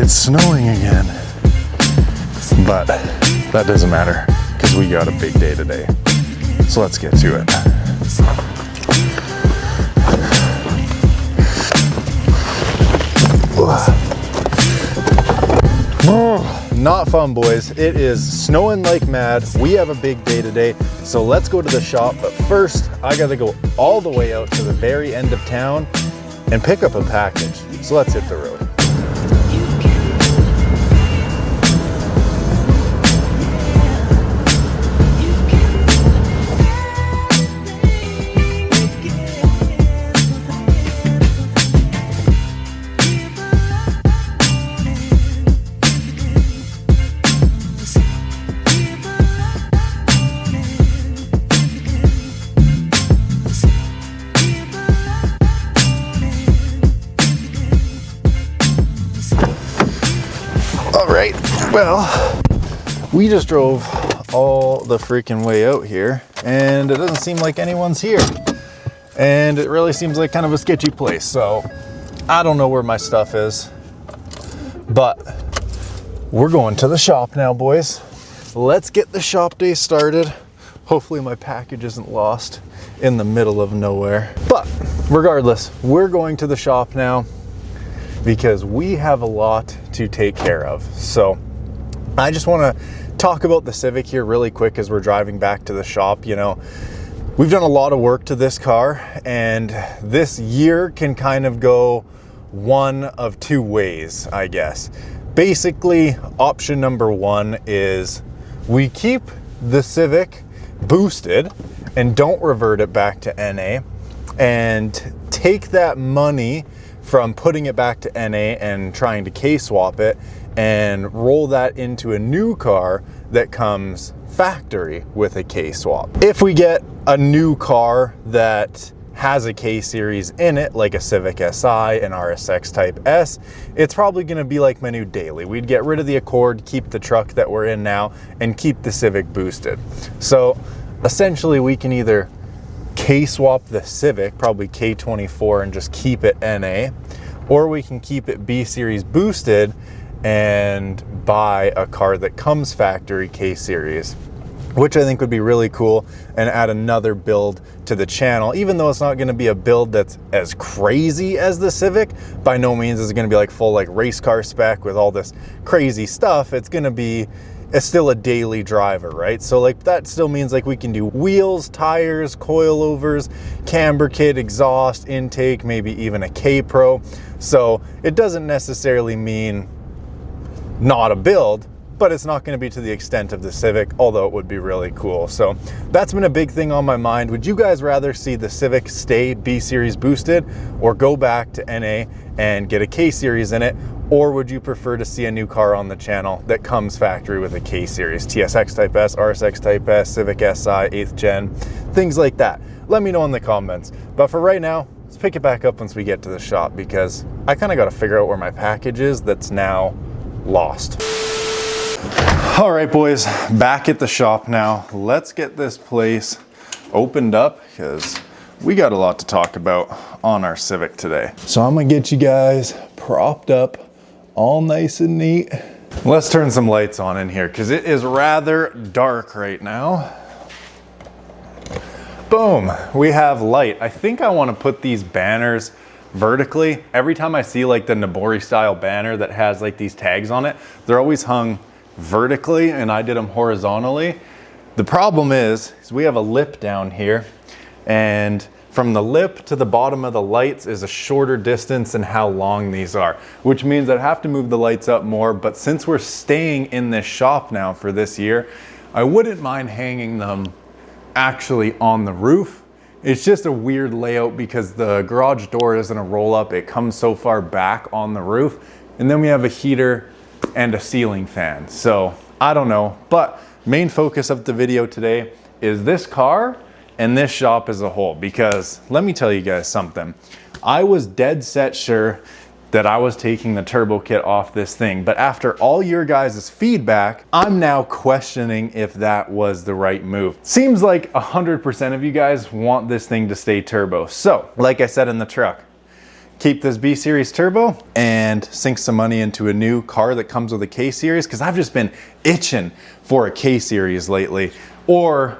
It's snowing again, but that doesn't matter because we got a big day today. So let's get to it. Not fun, boys. It is snowing like mad. We have a big day today, so let's go to the shop. But first, I gotta go all the way out to the very end of town and pick up a package. So let's hit the road. Well, we just drove all the freaking way out here and it doesn't seem like anyone's here. And it really seems like kind of a sketchy place. So I don't know where my stuff is, but we're going to the shop now, boys. Let's get the shop day started. Hopefully my package isn't lost in the middle of nowhere. But regardless, we're going to the shop now because we have a lot to take care of. So I just want to talk about the Civic here really quick as we're driving back to the shop. You know, we've done a lot of work to this car, and this year can kind of go one of two ways, I guess. Basically, option number one is we keep the Civic boosted and don't revert it back to NA and take that money from putting it back to NA and trying to K-swap it and roll that into a new car that comes factory with a K-swap. If we get a new car that has a K-series in it, like a Civic Si, an RSX Type S, it's probably gonna be like my new daily. We'd get rid of the Accord, keep the truck that we're in now, and keep the Civic boosted. So essentially we can either K-swap the Civic, probably K24, and just keep it NA, or we can keep it B-series boosted and buy a car that comes factory K-series, which I think would be really cool and add another build to the channel. Even though it's not going to be a build that's as crazy as the Civic, by no means is it going to be like full like race car spec with all this crazy stuff. It's going to be still a daily driver, right? So like that still means like we can do wheels, tires, coilovers, camber kit, exhaust, intake, maybe even a K-Pro. So it doesn't necessarily mean not a build, but it's not going to be to the extent of the Civic, although it would be really cool. So that's been a big thing on my mind. Would you guys rather see the Civic stay B-series boosted or go back to NA and get a K-series in it? Or would you prefer to see a new car on the channel that comes factory with a K-series, TSX Type S, RSX Type S, Civic Si, 8th gen, things like that? Let me know in the comments. But for right now, let's pick it back up once we get to the shop because I kind of got to figure out where my package is that's now lost. All right, boys, back at the shop now. Let's get this place opened up because we got a lot to talk about on our Civic today. So I'm gonna get you guys propped up all nice and neat. Let's turn some lights on in here because it is rather dark right now. Boom, we have light. I think I want to put these banners vertically. Every time I see like the Nabori style banner that has like these tags on it, they're always hung vertically and I did them horizontally. The problem is we have a lip down here, and from the lip to the bottom of the lights is a shorter distance than how long these are, which means I'd have to move the lights up more. But since we're staying in this shop now for this year, I wouldn't mind hanging them actually on the roof. It's just a weird layout because the garage door isn't a roll up. It comes so far back on the roof. And then we have a heater and a ceiling fan. So I don't know, but main focus of the video today is this car and this shop as a whole, because let me tell you guys something. I was dead set sure that I was taking the turbo kit off this thing, but after all your guys' feedback, I'm now questioning if that was the right move. Seems like 100% of you guys want this thing to stay turbo. So, like I said in the truck, keep this B Series turbo and sink some money into a new car that comes with a K Series, because I've just been itching for a K Series lately? Or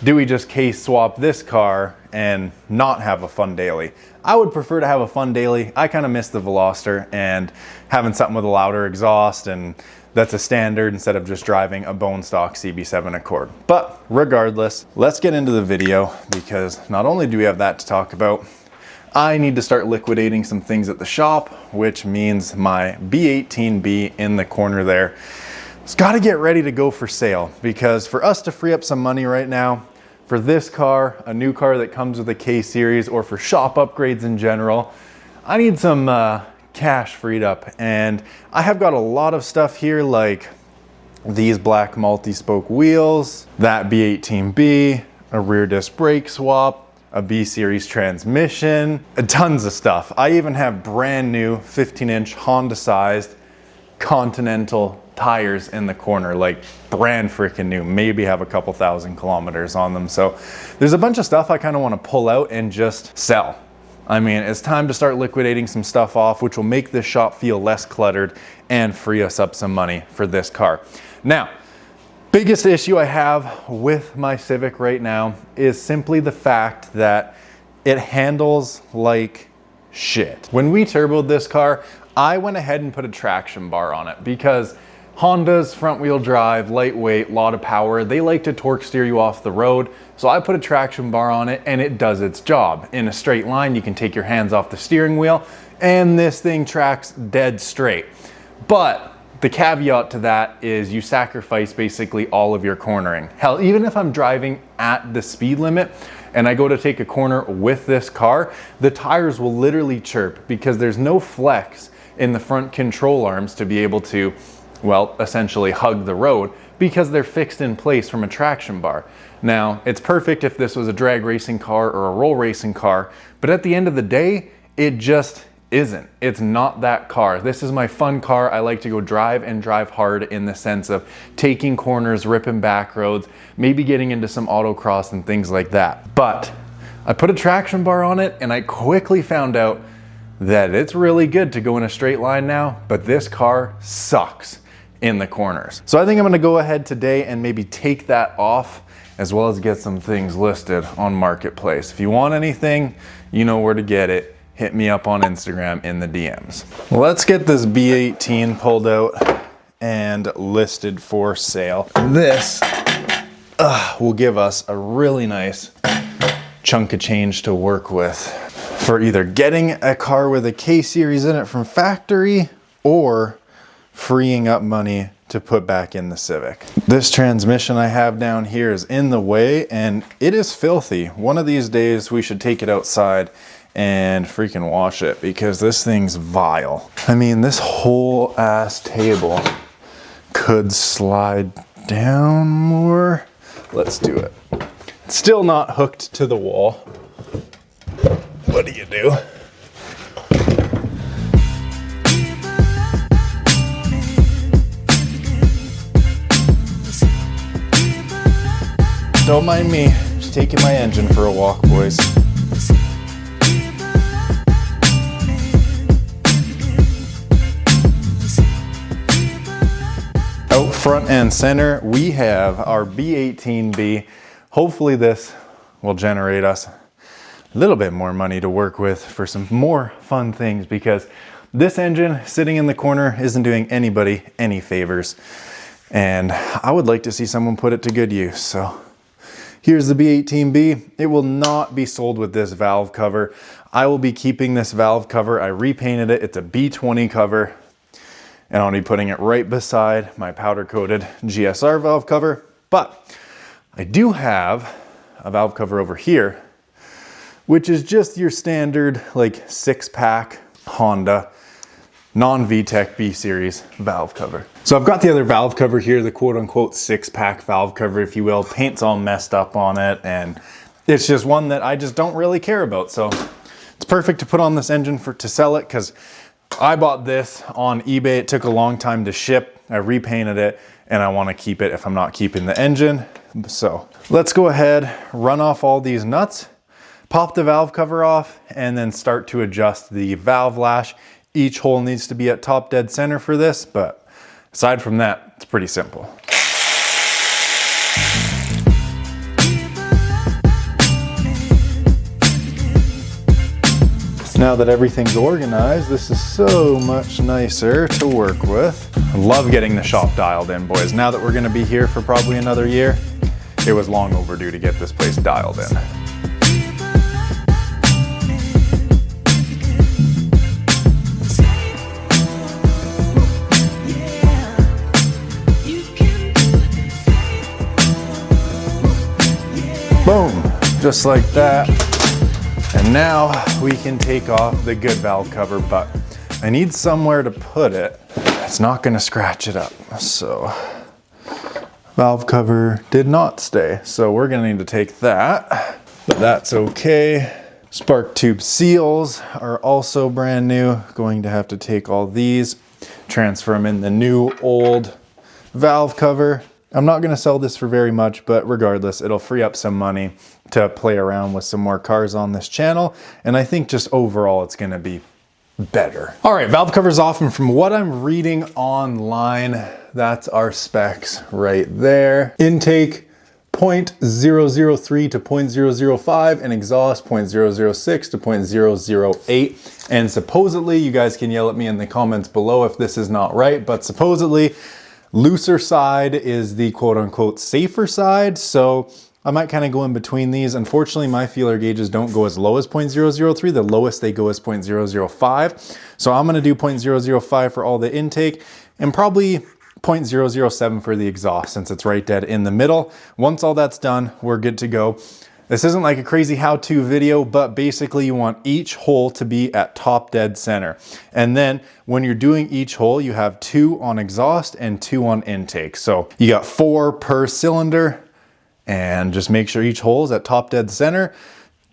do we just case swap this car and not have a fun daily? I would prefer to have a fun daily. I kind of miss the Veloster and having something with a louder exhaust, and that's a standard instead of just driving a bone stock CB7 Accord. But regardless, let's get into the video, because not only do we have that to talk about, I need to start liquidating some things at the shop, which means my B18B in the corner there. It's got to get ready to go for sale, because for us to free up some money right now, for this car, a new car that comes with a K Series, or for shop upgrades in general, I need some cash freed up. And I have got a lot of stuff here, like these black multi-spoke wheels, that B18B, a rear disc brake swap, a B Series transmission, tons of stuff. I even have brand new 15-inch Honda sized Continental tires in the corner, like brand freaking new, maybe have a couple thousand kilometers on them. So there's a bunch of stuff I kind of want to pull out and just sell. I mean, it's time to start liquidating some stuff off, which will make this shop feel less cluttered and free us up some money for this car. Now, biggest issue I have with my Civic right now is simply the fact that it handles like shit. When we turboed this car, I went ahead and put a traction bar on it, because Honda's front wheel drive, lightweight, lot of power, they like to torque steer you off the road. So I put a traction bar on it and it does its job. In a straight line, you can take your hands off the steering wheel and this thing tracks dead straight. But the caveat to that is you sacrifice basically all of your cornering. Hell, even if I'm driving at the speed limit and I go to take a corner with this car, the tires will literally chirp, because there's no flex in the front control arms to be able to, well, essentially hug the road, because they're fixed in place from a traction bar. Now, it's perfect if this was a drag racing car or a roll racing car, but at the end of the day, it just isn't. It's not that car. This is my fun car. I like to go drive and drive hard, in the sense of taking corners, ripping back roads, maybe getting into some autocross and things like that. But I put a traction bar on it and I quickly found out that it's really good to go in a straight line now, but this car sucks in the corners. So I think I'm gonna go ahead today and maybe take that off, as well as get some things listed on Marketplace. If you want anything, you know where to get it. Hit me up on Instagram in the DMs. Let's get this B18 pulled out and listed for sale. This will give us a really nice chunk of change to work with for either getting a car with a K Series in it from factory, or freeing up money to put back in the Civic. This transmission I have down here is in the way and it is filthy. One of these days we should take it outside and freaking wash it, because this thing's vile. I mean, this whole ass table could slide down more. Let's do it. It's still not hooked to the wall. What do you do? Don't mind me, just taking my engine for a walk, boys. Out front and center, we have our B18B. Hopefully this will generate us a little bit more money to work with for some more fun things, because this engine sitting in the corner isn't doing anybody any favors. And I would like to see someone put it to good use. So here's the B18B. It will not be sold with this valve cover. I will be keeping this valve cover. I repainted it. It's a B20 cover. And I'll be putting it right beside my powder coated GSR valve cover. But I do have a valve cover over here, which is just your standard like 6-pack Honda non-VTEC B Series valve cover. So I've got the other valve cover here, the quote unquote 6-pack valve cover, if you will. Paint's all messed up on it, and it's just one that I just don't really care about. So it's perfect to put on this engine to sell it, because I bought this on eBay. It took a long time to ship. I repainted it and I want to keep it if I'm not keeping the engine. So let's go ahead, run off all these nuts, pop the valve cover off, and then start to adjust the valve lash. Each hole needs to be at top dead center for this, but aside from that, it's pretty simple. Now that everything's organized, this is so much nicer to work with. I love getting the shop dialed in, boys. Now that we're gonna be here for probably another year, it was long overdue to get this place dialed in. Boom, just like that. And now we can take off the good valve cover, but I need somewhere to put it. It's not gonna scratch it up. So valve cover did not stay. So we're gonna need to take that, but that's okay. Spark tube seals are also brand new. Going to have to take all these, transfer them in the new old valve cover. I'm not gonna sell this for very much, but regardless, it'll free up some money to play around with some more cars on this channel. And I think just overall, it's gonna be better. All right, valve cover's off, and from what I'm reading online, that's our specs right there. Intake 0.003 to 0.005 and exhaust 0.006 to 0.008. And supposedly, you guys can yell at me in the comments below if this is not right, but supposedly, looser side is the quote unquote safer side. So I might kind of go in between these. Unfortunately, my feeler gauges don't go as low as 0.003. The lowest they go is 0.005. So I'm gonna do 0.005 for all the intake and probably 0.007 for the exhaust, since it's right dead in the middle. Once all that's done, we're good to go. This isn't like a crazy how-to video, but basically you want each hole to be at top dead center. And then when you're doing each hole, you have 2 on exhaust and 2 on intake. So you got 4 per cylinder, and just make sure each hole is at top dead center.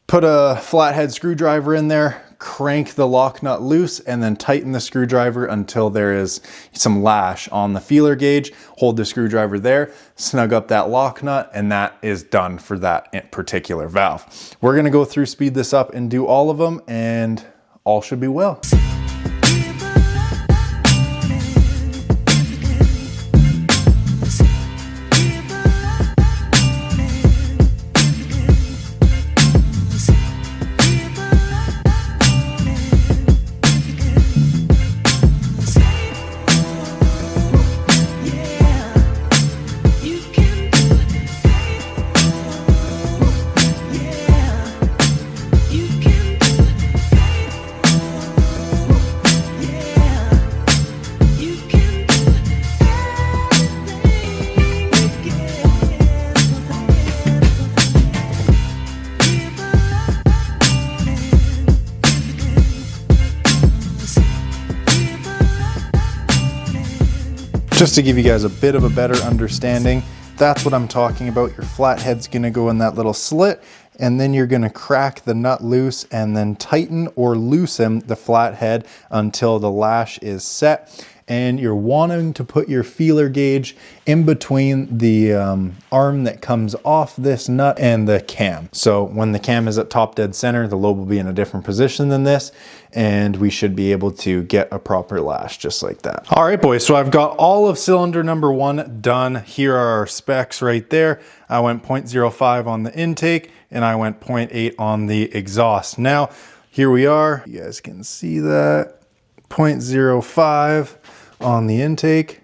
Put a flathead screwdriver in there, crank the lock nut loose, and then tighten the screwdriver until there is some lash on the feeler gauge. Hold the screwdriver there, snug up that lock nut, and that is done for that particular valve. We're gonna go through, speed this up, and do all of them, and all should be well. Just to give you guys a bit of a better understanding, that's what I'm talking about. Your flathead's gonna go in that little slit, and then you're gonna crack the nut loose and then tighten or loosen the flathead until the lash is set. And you're wanting to put your feeler gauge in between the arm that comes off this nut and the cam. So when the cam is at top dead center, the lobe will be in a different position than this, and we should be able to get a proper lash just like that. All right, boys, so I've got all of cylinder number 1 done. Here are our specs right there. I went 0.05 on the intake, and I went 0.8 on the exhaust. Now, here we are. You guys can see that. 0.05 on the intake.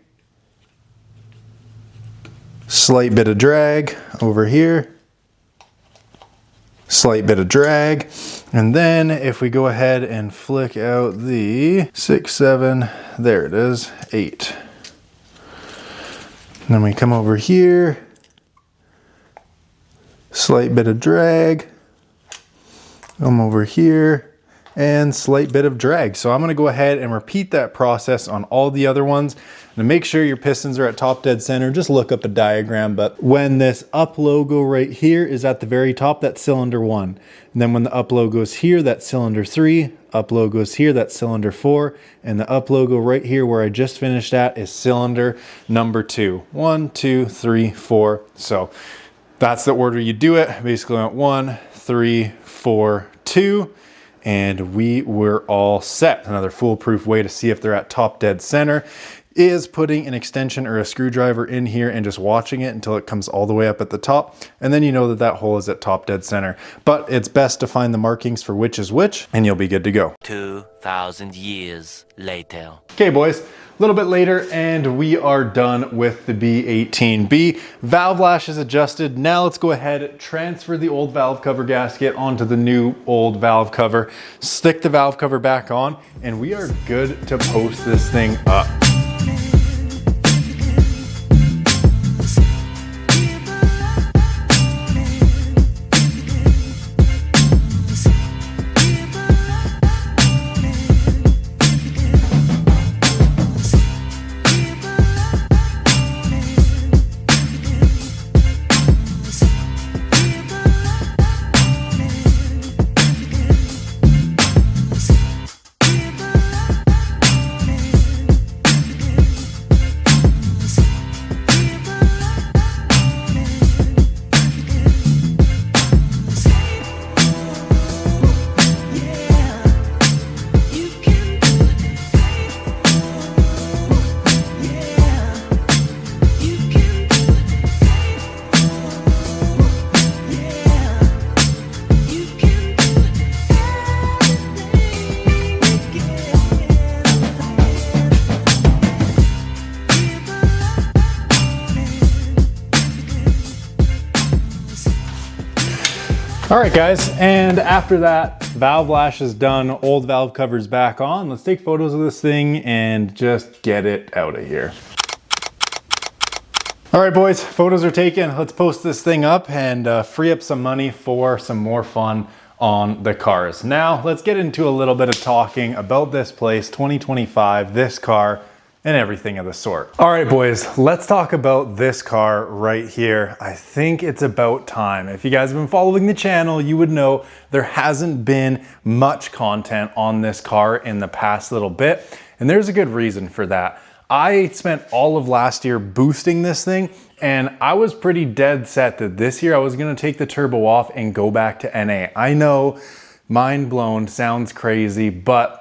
Slight bit of drag over here. Slight bit of drag. And then if we go ahead and flick out the 6, 7, there it is, 8. And then we come over here. Slight bit of drag. Come over here. And slight bit of drag. So I'm gonna go ahead and repeat that process on all the other ones. To make sure your pistons are at top dead center, just look up a diagram, but when this up logo right here is at the very top, that's cylinder 1. And then when the up logo is here, that's cylinder 3, up logo is here, that's cylinder 4, and the up logo right here where I just finished at is cylinder number 2. 1, 2, 3, 4. So that's the order you do it. Basically went 1, 3, 4, 2, and we were all set. Another foolproof way to see if they're at top dead center is putting an extension or a screwdriver in here and just watching it until it comes all the way up at the top. And then you know that that hole is at top dead center. But it's best to find the markings for which is which, and you'll be good to go. 2,000 years later. Okay, boys, a little bit later, and we are done with the B18B. Valve lash is adjusted. Now let's go ahead, transfer the old valve cover gasket onto the new old valve cover, stick the valve cover back on, and we are good to post this thing up. All right, guys, and after that, valve lash is done, old valve cover's back on. Let's take photos of this thing and just get it out of here. All right, boys, photos are taken. Let's post this thing up and free up some money for some more fun on the cars. Now, let's get into a little bit of talking about this place, 2025, this car, and everything of the sort. All right, boys, let's talk about this car right here. I think it's about time. If you guys have been following the channel, you would know there hasn't been much content on this car in the past little bit, and there's a good reason for that. I spent all of last year boosting this thing, and I was pretty dead set that this year I was gonna take the turbo off and go back to NA. I know, mind blown, sounds crazy, but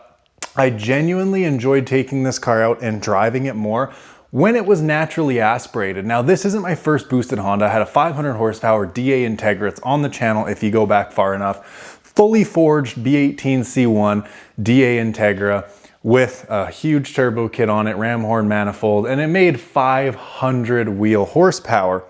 I genuinely enjoyed taking this car out and driving it more when it was naturally aspirated. Now, this isn't my first boosted Honda. I had a 500 horsepower DA Integra. It's on the channel if you go back far enough. Fully forged B18 C1 DA Integra with a huge turbo kit on it, ram horn manifold, and it made 500 wheel horsepower.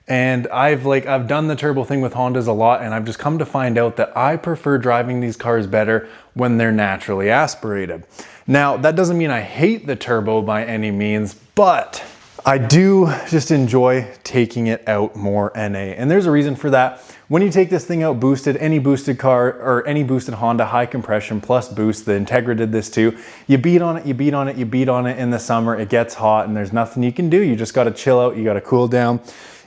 And I've done the turbo thing with Hondas a lot, and I've just come to find out that I prefer driving these cars better when they're naturally aspirated. Now, that doesn't mean I hate the turbo by any means, but I do just enjoy taking it out more NA. And there's a reason for that. When you take this thing out boosted, any boosted car or any boosted Honda, high compression plus boost, the Integra did this too. You beat on it, you beat on it, you beat on it in the summer, it gets hot and there's nothing you can do. You just gotta chill out, you gotta cool down.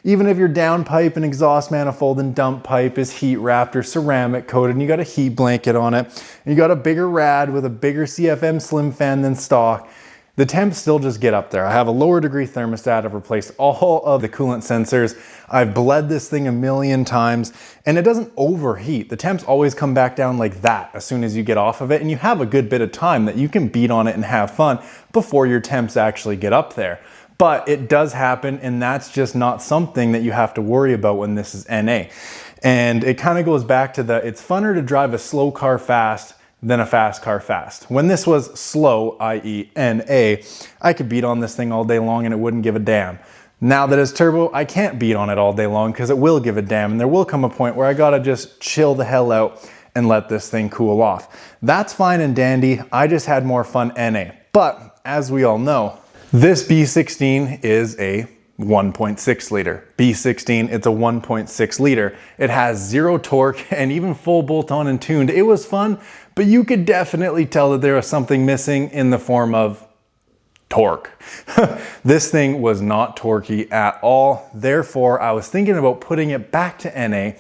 Even if your downpipe and exhaust manifold and dump pipe is heat wrapped or ceramic coated and you got a heat blanket on it, and you got a bigger rad with a bigger CFM slim fan than stock, the temps still just get up there. I have a lower degree thermostat. I've replaced all of the coolant sensors. I've bled this thing a million times and it doesn't overheat. The temps always come back down like that as soon as you get off of it, and you have a good bit of time that you can beat on it and have fun before your temps actually get up there. But it does happen, and that's just not something that you have to worry about when this is NA. And it kind of goes back to it's funner to drive a slow car fast than a fast car fast. When this was slow, i.e. NA, I could beat on this thing all day long and it wouldn't give a damn. Now that it's turbo, I can't beat on it all day long because it will give a damn, and there will come a point where I gotta just chill the hell out and let this thing cool off. That's fine and dandy. I just had more fun NA. But as we all know, this B16 is a 1.6 liter. B16, it's a 1.6 liter. It has zero torque and even full bolt-on and tuned. It was fun, but you could definitely tell that there was something missing in the form of torque. This thing was not torquey at all. Therefore, I was thinking about putting it back to NA,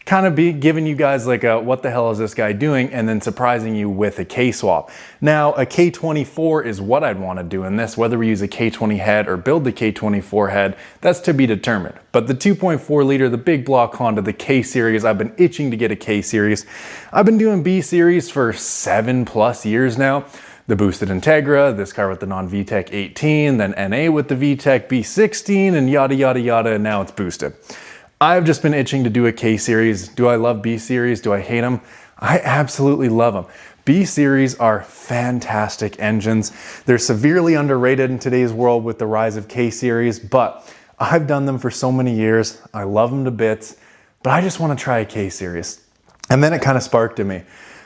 kind of be giving you guys like a what the hell is this guy doing, and then surprising you with a K swap. Now a K24 is what I'd want to do in this. Whether we use a K20 head or build the K24 head, that's to be determined. But the 2.4 liter, the big block Honda, the K series, I've been itching to get a K series. I've been doing B series for 7+ years now. The boosted Integra, this car with the non-VTEC 18, then NA with the VTEC B16, and yada, yada, yada, and now it's boosted. I've just been itching to do a K series. Do I love B series? Do I hate them? I absolutely love them. B series are fantastic engines. They're severely underrated in today's world with the rise of K series, but I've done them for so many years. I love them to bits, but I just want to try a K series. And then it kind of sparked in me.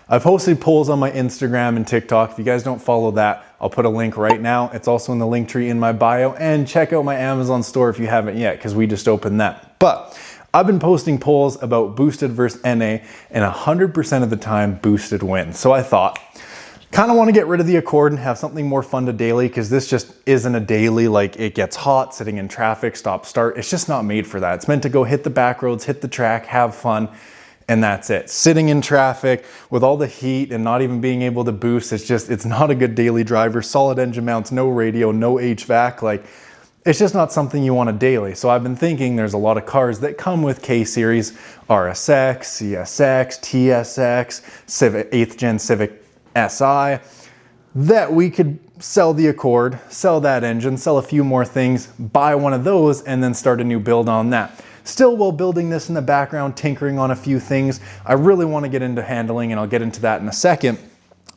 I've posted polls on my Instagram and TikTok. If you guys don't follow that, I'll put a link right now. It's also in the link tree in my bio, and check out my Amazon store if you haven't yet, because we just opened that. But I've been posting polls about boosted versus NA, and 100% of the time boosted wins. So I thought, kind of want to get rid of the Accord and have something more fun to daily, because this just isn't a daily. Like, it gets hot, sitting in traffic, stop, start. It's just not made for that. It's meant to go hit the back roads, hit the track, have fun, and that's it. Sitting in traffic with all the heat and not even being able to boost, it's not a good daily driver. Solid engine mounts, no radio, no HVAC. Like, it's just not something you want to daily. So I've been thinking there's a lot of cars that come with K series, RSX, CSX, TSX, Civic, 8th gen Civic SI, that we could sell the Accord, sell that engine, sell a few more things, buy one of those, and then start a new build on that. Still, while building this in the background, tinkering on a few things. I really want to get into handling, and I'll get into that in a second.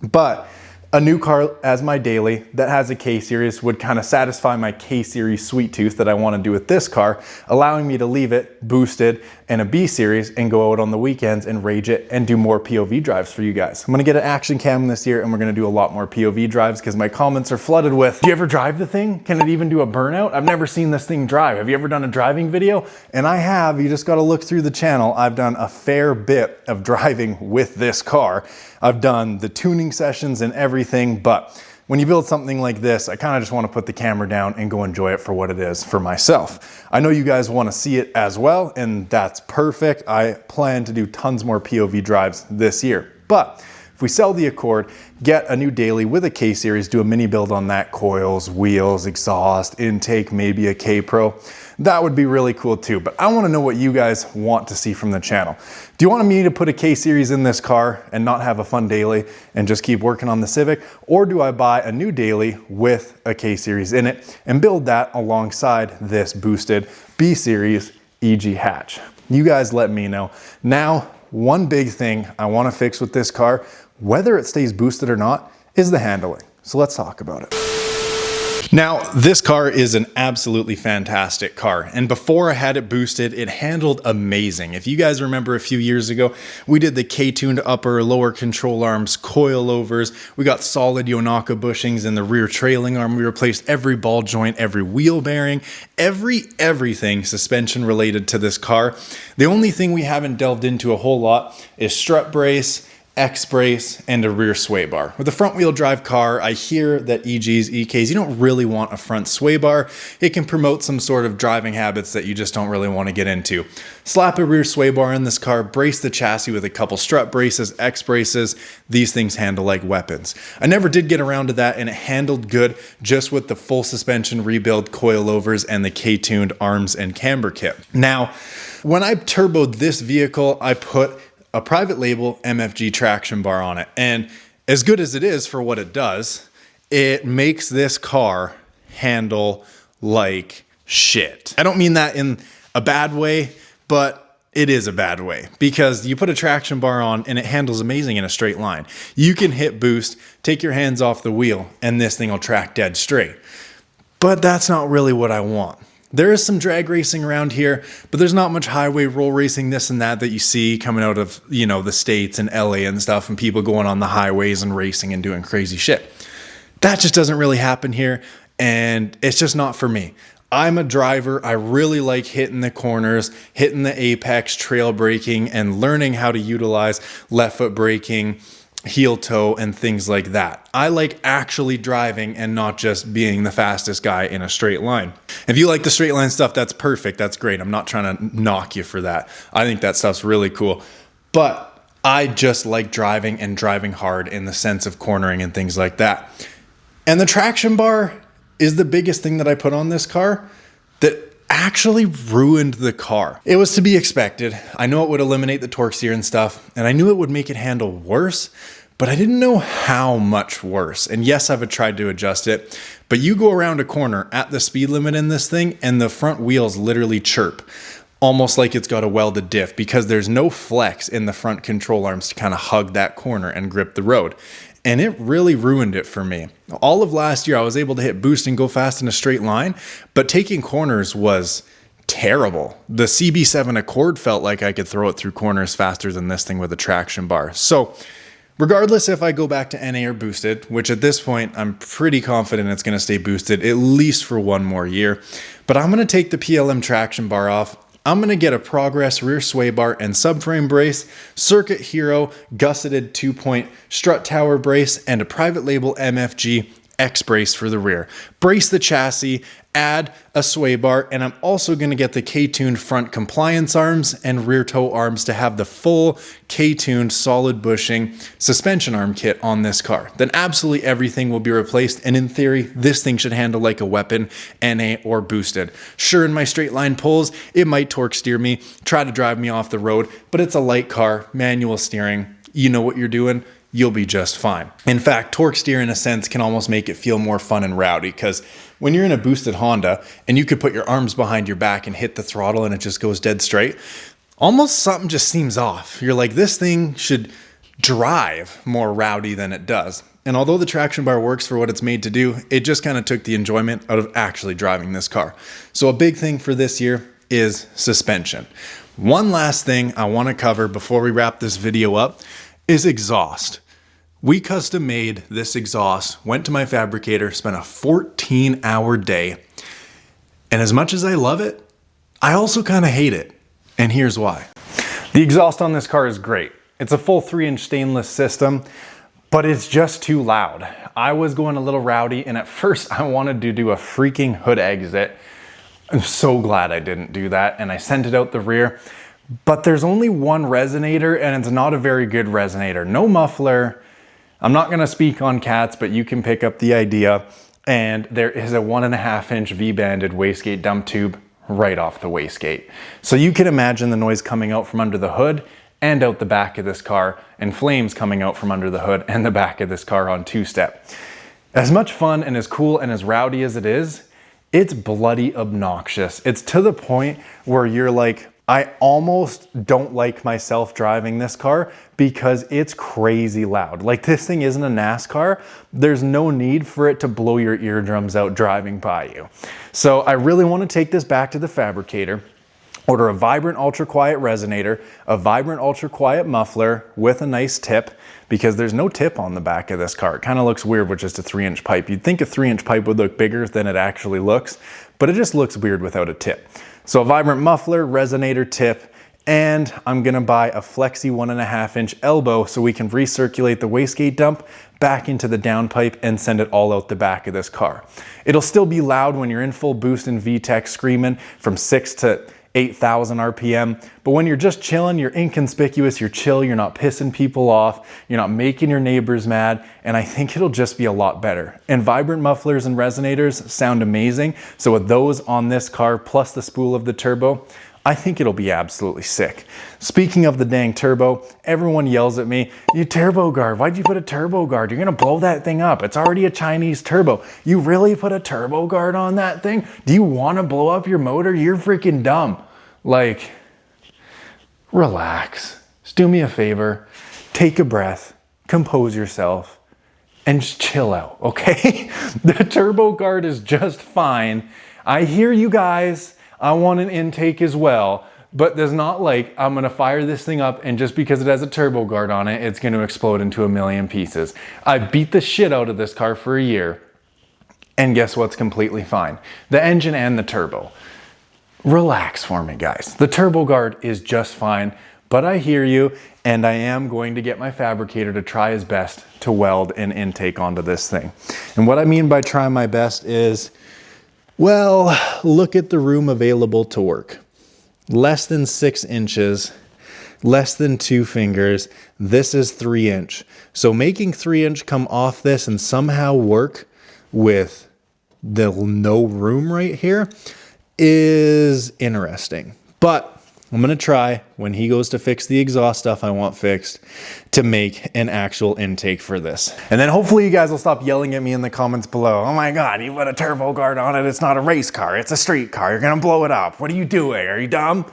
But a new car as my daily that has a K series would kind of satisfy my K series sweet tooth that I want to do with this car, allowing me to leave it boosted in a B series and go out on the weekends and rage it and do more POV drives for you guys. I'm going to get an action cam this year, and we're going to do a lot more POV drives because my comments are flooded with, do you ever drive the thing? Can it even do a burnout? I've never seen this thing drive. Have you ever done a driving video? And I have. You just got to look through the channel. I've done a fair bit of driving with this car. I've done the tuning sessions and everything, but when you build something like this, I kind of just want to put the camera down and go enjoy it for what it is for myself. I know you guys want to see it as well, and that's perfect. I plan to do tons more POV drives this year. But if we sell the Accord, get a new daily with a K series, do a mini build on that, coils, wheels, exhaust, intake, maybe a K Pro, that would be really cool too. But I want to know what you guys want to see from the channel. Do you want me to put a K series in this car and not have a fun daily and just keep working on the Civic? Or do I buy a new daily with a K series in it and build that alongside this boosted B series EG hatch? You guys let me know. Now, one big thing I want to fix with this car, whether it stays boosted or not, is the handling. So let's talk about it. Now, this car is an absolutely fantastic car, and before I had it boosted, it handled amazing. If you guys remember a few years ago, we did the K-tuned upper, lower control arms, coilovers, we got solid Yonaka bushings in the rear trailing arm, we replaced every ball joint, every wheel bearing, everything suspension related to this car. The only thing we haven't delved into a whole lot is strut brace, X-brace, and a rear sway bar. With a front wheel drive car, I hear that EGs, EKs, you don't really want a front sway bar. It can promote some sort of driving habits that you just don't really want to get into. Slap a rear sway bar in this car, brace the chassis with a couple strut braces, X-braces. These things handle like weapons. I never did get around to that, and it handled good just with the full suspension rebuild, coilovers, and the K-tuned arms and camber kit. Now, when I turboed this vehicle, I put a private label MFG traction bar on it. And as good as it is for what it does, it makes this car handle like shit. I don't mean that in a bad way, but it is a bad way, because you put a traction bar on and it handles amazing in a straight line. You can hit boost, take your hands off the wheel, and this thing will track dead straight. But that's not really what I want. There is some drag racing around here, but there's not much highway roll racing, this and that you see coming out of, you know, the States and LA and stuff, and people going on the highways and racing and doing crazy shit. That just doesn't really happen here, and it's just not for me. I'm a driver. I really like hitting the corners, hitting the apex, trail braking, and learning how to utilize left foot braking, heel toe and things like that. I like actually driving and not just being the fastest guy in a straight line. If you like the straight line stuff, that's perfect. That's great. I'm not trying to knock you for that. I think that stuff's really cool. But I just like driving and driving hard in the sense of cornering and things like that. And the traction bar is the biggest thing that I put on this car that actually ruined the car. It was to be expected. I know it would eliminate the torque steer and stuff, and I knew it would make it handle worse, but I didn't know how much worse. And yes, I've tried to adjust it, but you go around a corner at the speed limit in this thing and the front wheels literally chirp, almost like it's got a welded diff, because there's no flex in the front control arms to kind of hug that corner and grip the road. And it really ruined it for me. All of last year, I was able to hit boost and go fast in a straight line, but taking corners was terrible. The CB7 Accord felt like I could throw it through corners faster than this thing with a traction bar. So regardless if I go back to NA or boosted, which at this point, I'm pretty confident it's gonna stay boosted at least for one more year, but I'm gonna take the PLM traction bar off. I'm gonna get a Progress rear sway bar and subframe brace, Circuit Hero gusseted 2-point strut tower brace, and a private label MFG X brace for the rear. Brace the chassis, add a sway bar, and I'm also going to get the K-tuned front compliance arms and rear toe arms to have the full K-tuned solid bushing suspension arm kit on this car. Then absolutely everything will be replaced, and in theory, this thing should handle like a weapon, NA or boosted. Sure, in my straight line pulls, it might torque steer me, try to drive me off the road, but it's a light car, manual steering, you know what you're doing, you'll be just fine. In fact, torque steer in a sense can almost make it feel more fun and rowdy, because when you're in a boosted Honda and you could put your arms behind your back and hit the throttle and it just goes dead straight, almost something just seems off. You're like, this thing should drive more rowdy than it does. And although the traction bar works for what it's made to do, it just kind of took the enjoyment out of actually driving this car. So a big thing for this year is suspension. One last thing I want to cover before we wrap this video up is exhaust. We custom made this exhaust, went to my fabricator, spent a 14-hour day. And as much as I love it, I also kind of hate it. And here's why. The exhaust on this car is great. It's a full 3-inch stainless system, but it's just too loud. I was going a little rowdy, and at first I wanted to do a freaking hood exit. I'm so glad I didn't do that, and I sent it out the rear. But there's only one resonator, and it's not a very good resonator. No muffler. I'm not gonna speak on cats, but you can pick up the idea. And there is a 1.5-inch V-banded wastegate dump tube right off the wastegate. So you can imagine the noise coming out from under the hood and out the back of this car, and flames coming out from under the hood and the back of this car on two-step. As much fun and as cool and as rowdy as it is, it's bloody obnoxious. It's to the point where you're like, I almost don't like myself driving this car because it's crazy loud. Like, this thing isn't a NASCAR. There's no need for it to blow your eardrums out driving by you. So I really want to take this back to the fabricator, order a vibrant ultra quiet resonator, a vibrant ultra quiet muffler with a nice tip, because there's no tip on the back of this car. It kind of looks weird with just a 3-inch pipe. You'd think a 3-inch pipe would look bigger than it actually looks, but it just looks weird without a tip. So a vibrant muffler, resonator, tip, and I'm gonna buy a flexi 1.5-inch elbow so we can recirculate the wastegate dump back into the downpipe and send it all out the back of this car. It'll still be loud when you're in full boost and VTEC screaming from 6 to 8,000 RPM, but when you're just chilling, you're inconspicuous, you're chill, you're not pissing people off, you're not making your neighbors mad, and I think it'll just be a lot better. And vibrant mufflers and resonators sound amazing, so with those on this car, plus the spool of the turbo, I think it'll be absolutely sick. Speaking of the dang turbo, everyone yells at me, you turbo guard, why'd you put a turbo guard? You're gonna blow that thing up. It's already a Chinese turbo. You really put a turbo guard on that thing? Do you wanna blow up your motor? You're freaking dumb. Like, relax. Just do me a favor, take a breath, compose yourself, and just chill out, okay? The turbo guard is just fine. I hear you guys. I want an intake as well, but there's not like I'm gonna fire this thing up and just because it has a turbo guard on it, it's gonna explode into a million pieces. I beat the shit out of this car for a year, and guess what's completely fine? The engine and the turbo. Relax for me, guys. The turbo guard is just fine, But I hear you, and I am going to get my fabricator to try his best to weld an intake onto this thing. And what I mean by try my best is, well, look at the room available to work. Less than 6 inches, less than 2 fingers. This is 3 inch. So making 3 inch come off this and somehow work with the no room right here is interesting. But I'm gonna try, when he goes to fix the exhaust stuff I want fixed, to make an actual intake for this. And then hopefully you guys will stop yelling at me in the comments below. Oh my God, you put a turbo guard on it. It's not a race car, it's a street car. You're gonna blow it up. What are you doing? Are you dumb?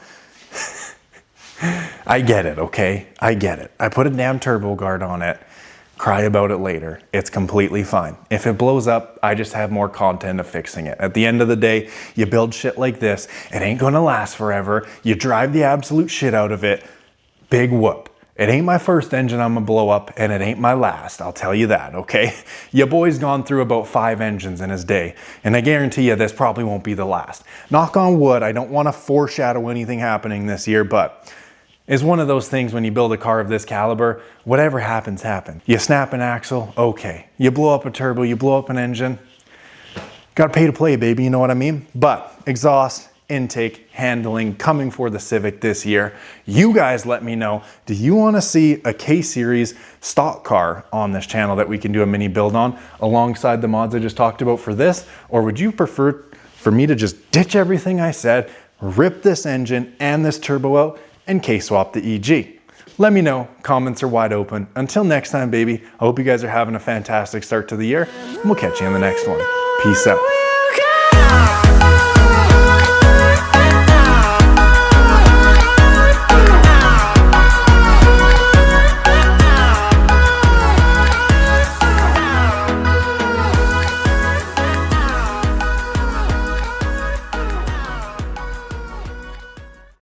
I get it, okay? I get it. I put a damn turbo guard on it. Cry about it later. It's completely fine. If it blows up, I just have more content of fixing it. At the end of the day, you build shit like this, it ain't gonna last forever. You drive the absolute shit out of it. Big whoop. It ain't my first engine I'm gonna blow up, and it ain't my last, I'll tell you that, okay? Your boy's gone through about 5 engines in his day, and I guarantee you this probably won't be the last. Knock on wood, I don't wanna foreshadow anything happening this year, but it's one of those things when you build a car of this caliber, whatever happens, happens. You snap an axle, okay. You blow up a turbo, you blow up an engine. Gotta pay to play, baby, you know what I mean? But exhaust, intake, handling, coming for the Civic this year. You guys let me know, do you wanna see a K-Series stock car on this channel that we can do a mini build on alongside the mods I just talked about for this? Or would you prefer for me to just ditch everything I said, rip this engine and this turbo out, and K-swap the EG? Let me know. Comments are wide open. Until next time, baby, I hope you guys are having a fantastic start to the year, and we'll catch you in the next one. Peace out.